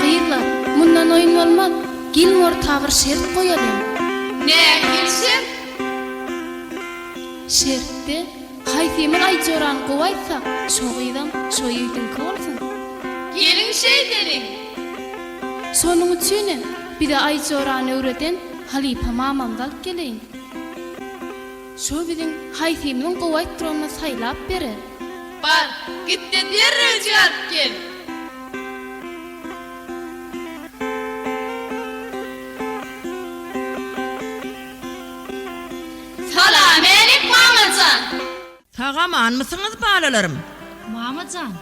Gyzlar, mundan oyun olmaz. Gilmor tavır şert koyalım. Ne gelsin? Şertde hayfemin ay Joran kovaysa, şoğuydan şoyuydun kolsun. Gelin şeylerin. Sonun üçüne bir de ay Joran'ı öğreten Halipa mamamdan geleyin. Şo bizim hayfemin kovayt durana saylap berer. Bar, gitti derrel cevap gel. Selamünaleyküm Mamacan. Sağaman mısınız balalarım? Mamacan,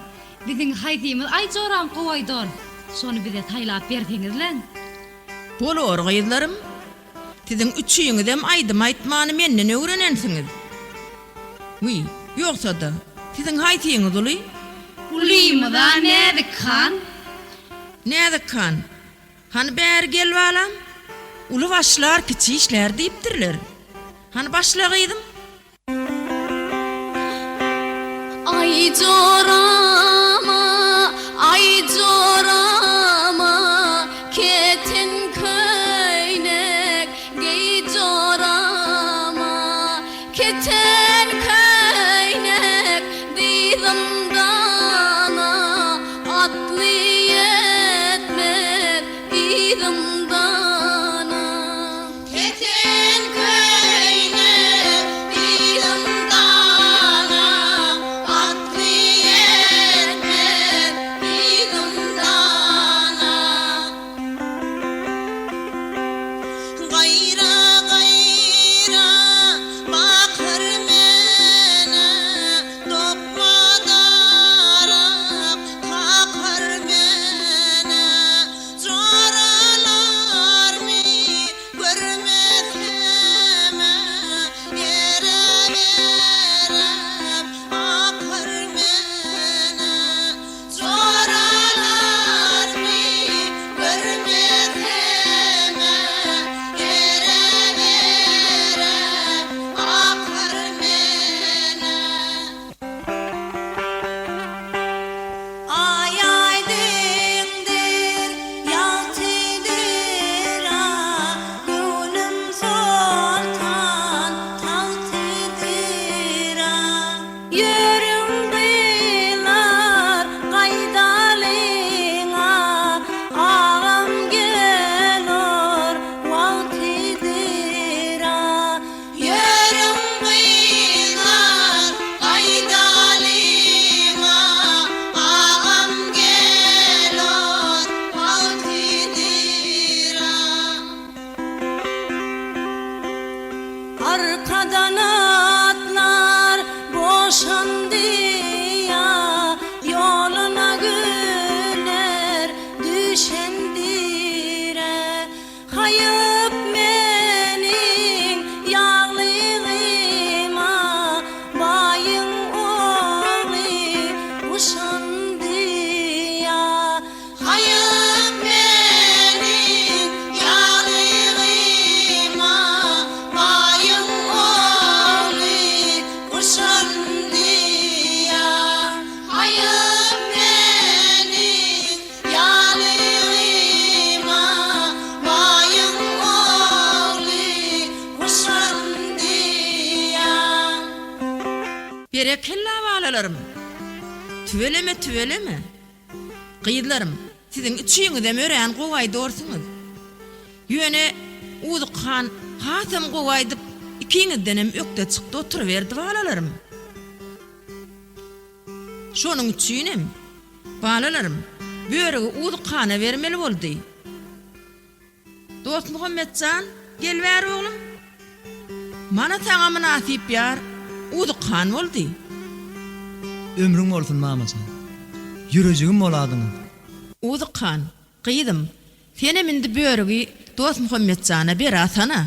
bizim haydiğimiz ay Joran kovaydon. Sonu bir de taylap berdiňizlen. Bolor gyzlarym. Sizin üçüňizem aýdym aýtmany menden öwrenensiňiz. Uy, ýoksa da sizin haýtyňyz uly? Ulýmy da nädik kan? Nädik kan? Hani bäri gelip alam? Uly başlar kiçi işler diýipdirler. Hani başla gyzym? Ay Jorama, ay Jorama, ketin köynek, gey Jorama, ketin köynek, diydim dana, atlı yetmez, diydim dana. Ketin köynek, diydim dana, atlı yetmez. arkadan atlar boşandı ya, yoluna güler düşendire. Hayıp menin yağlığıma, bayın oğlu boşandı ya. Hayıp menin yağlığıma, bayın oğlu boşandı ya. Hayıp menin yağlığıma, bayın oğlu boşandı ya. Berekella balalarım. Tüveleme. Gyzlarım, sizin üçüňiz hem ören gowaý dorsuňuz. Ýöne uzukhan hasam gowaý dip ikiňizden hem ökde çykdy oturuverdi balalarım. Şonuň üçinem balalarım böregi uzukhana vermeli boldy. Dost Muhamedcan, gelbär oglum. Mana saňa münasip ýar uzukhan boldy. Ömrüň bolsun mamacan. Ýüreğim boladyňyz. Uzukhan, gyzym, sene mindi böregi Dost Muhamedjana berasana.